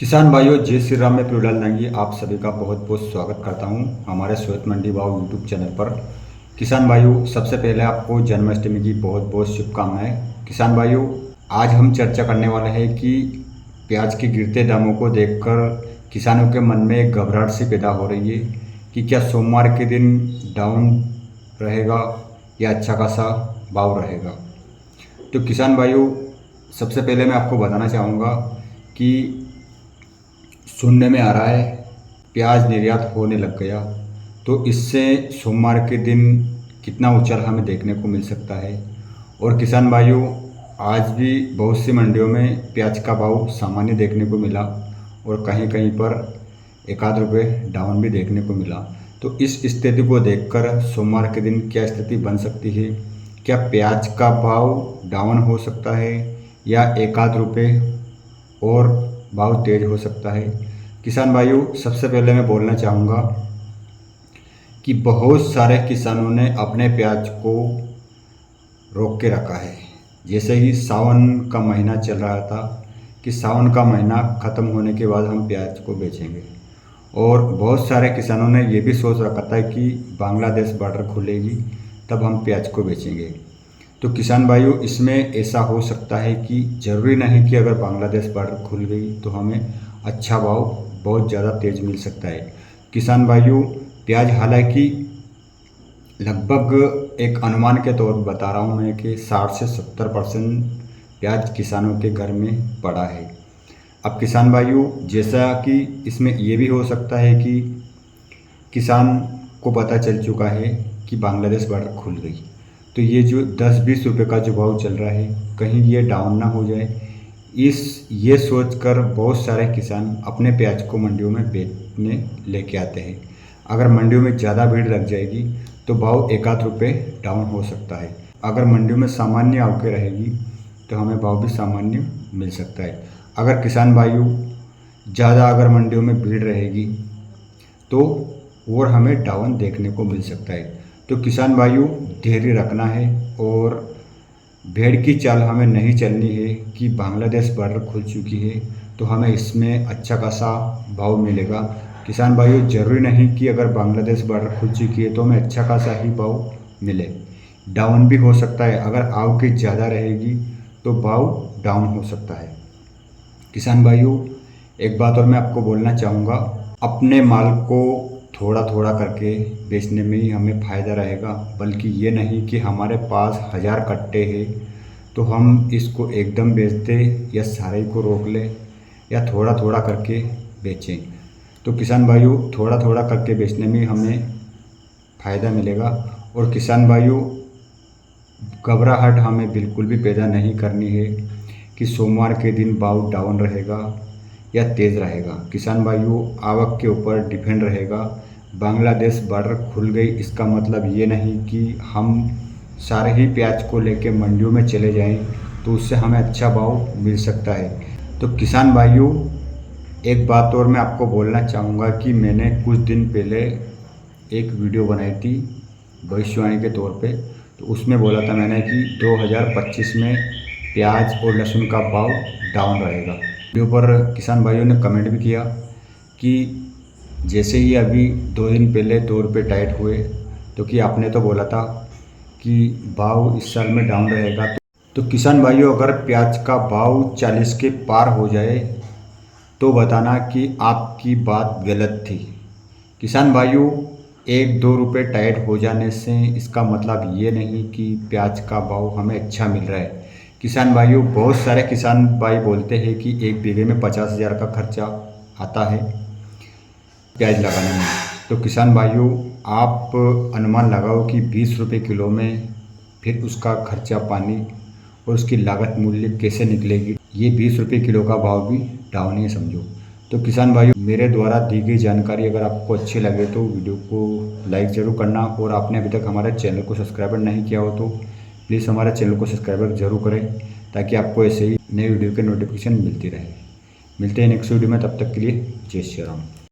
किसान भाइयों, जय श्री राम में प्रियलाल नांगी आप सभी का बहुत बहुत स्वागत करता हूं हमारे सोयत मंडी भाव यूट्यूब चैनल पर। किसान भाइयों, सबसे पहले आपको जन्माष्टमी की बहुत बहुत शुभकामनाएं। किसान भाइयों, आज हम चर्चा करने वाले हैं कि प्याज के गिरते दामों को देखकर किसानों के मन में एक घबराहट सी पैदा हो रही है कि क्या सोमवार के दिन डाउन रहेगा या अच्छा खासा भाव रहेगा। तो किसान भाइयों, सबसे पहले मैं आपको बताना चाहूँगा कि सुनने में आ रहा है प्याज निर्यात होने लग गया, तो इससे सोमवार के दिन कितना उछाल हमें देखने को मिल सकता है। और किसान भाइयों, आज भी बहुत सी मंडियों में प्याज का भाव सामान्य देखने को मिला और कहीं कहीं पर एक आध रुपये डाउन भी देखने को मिला। तो इस स्थिति को देखकर सोमवार के दिन क्या स्थिति बन सकती है, क्या प्याज का भाव डाउन हो सकता है या एक आध रुपये और भाव तेज हो सकता है। किसान भाइयों, सबसे पहले मैं बोलना चाहूँगा कि बहुत सारे किसानों ने अपने प्याज को रोक के रखा है। जैसे ही सावन का महीना चल रहा था कि सावन का महीना ख़त्म होने के बाद हम प्याज को बेचेंगे, और बहुत सारे किसानों ने ये भी सोच रखा था कि बांग्लादेश बॉर्डर खुलेगी तब हम प्याज को बेचेंगे। तो किसान भाइयों, इसमें ऐसा हो सकता है कि ज़रूरी नहीं कि अगर बांग्लादेश बॉर्डर खुल गई तो हमें अच्छा भाव बहुत ज़्यादा तेज़ मिल सकता है। किसान भाइयों, प्याज हालांकि लगभग एक अनुमान के तौर पर बता रहा हूँ मैं कि 60 से 70% प्याज किसानों के घर में पड़ा है। अब किसान भाइयों, जैसा कि इसमें ये भी हो सकता है कि किसान को पता चल चुका है कि बांग्लादेश बॉर्डर खुल गई, तो ये जो 10-20 रुपये का जो भाव चल रहा है कहीं ये डाउन ना हो जाए, ये सोचकर बहुत सारे किसान अपने प्याज को मंडियों में बेचने लेके आते हैं। अगर मंडियों में ज़्यादा भीड़ लग जाएगी तो भाव एक आध रुपये डाउन हो सकता है। अगर मंडियों में सामान्य आवक रहेगी तो हमें भाव भी सामान्य मिल सकता है। अगर किसान भाइयों ज़्यादा अगर मंडियों में भीड़ रहेगी तो और हमें डाउन देखने को मिल सकता है। तो किसान भाइयों, धैर्य रखना है और भेड़ की चाल हमें नहीं चलनी है कि बांग्लादेश बॉर्डर खुल चुकी है तो हमें इसमें अच्छा खासा भाव मिलेगा। किसान भाइयों, ज़रूरी नहीं कि अगर बांग्लादेश बॉर्डर खुल चुकी है तो हमें अच्छा खासा ही भाव मिले, डाउन भी हो सकता है। अगर आवक ज़्यादा रहेगी तो भाव डाउन हो सकता है। किसान भाइयों, एक बात और मैं आपको बोलना चाहूँगा, अपने माल को थोड़ा थोड़ा करके बेचने में ही हमें फ़ायदा रहेगा, बल्कि ये नहीं कि हमारे पास 1000 कट्टे हैं तो हम इसको एकदम बेच दें या सारे को रोक लें या थोड़ा थोड़ा करके बेचें। तो किसान भाइयों, थोड़ा थोड़ा करके बेचने में हमें फ़ायदा मिलेगा। और किसान भाइयों, घबराहट हमें बिल्कुल भी पैदा नहीं करनी है कि सोमवार के दिन भाव डाउन रहेगा या तेज़ रहेगा। किसान भाइयों, आवक के ऊपर डिपेंड रहेगा। बांग्लादेश बॉर्डर खुल गई इसका मतलब ये नहीं कि हम सारे ही प्याज को लेके मंडियों में चले जाएं तो उससे हमें अच्छा भाव मिल सकता है। तो किसान भाइयों, एक बात और मैं आपको बोलना चाहूँगा कि मैंने कुछ दिन पहले एक वीडियो बनाई थी भविष्यवाणी के तौर पे, तो उसमें बोला था मैंने कि 2025 में प्याज और लहसुन का भाव डाउन रहेगा। वीडियो पर किसान भाइयों ने कमेंट भी किया कि जैसे ही अभी 2 दिन पहले 2 रुपये टाइट हुए तो कि आपने तो बोला था कि भाव इस साल में डाउन रहेगा। तो किसान भाइयों, अगर प्याज का भाव 40 के पार हो जाए तो बताना कि आपकी बात गलत थी। किसान भाइयों, 1-2 रुपये टाइट हो जाने से इसका मतलब ये नहीं कि प्याज का भाव हमें अच्छा मिल रहा है। किसान भाइयों, बहुत सारे किसान भाई बोलते हैं कि 1 बीघे में 50,000 का खर्चा आता है प्याज लगाने में। तो किसान भाइयों, आप अनुमान लगाओ कि 20 रुपये किलो में फिर उसका खर्चा पानी और उसकी लागत मूल्य कैसे निकलेगी। ये 20 रुपये किलो का भाव भी डाउन ही समझो। तो किसान भाइयों, मेरे द्वारा दी गई जानकारी अगर आपको अच्छी लगे तो वीडियो को लाइक ज़रूर करना, और आपने अभी तक हमारे चैनल को सब्सक्राइबर नहीं किया हो तो प्लीज़ हमारे चैनल को सब्सक्राइबर जरूर करें ताकि आपको ऐसे ही नए वीडियो के नोटिफिकेशन मिलती रहे। मिलते हैं नेक्स्ट वीडियो में, तब तक के लिए जय श्री राम।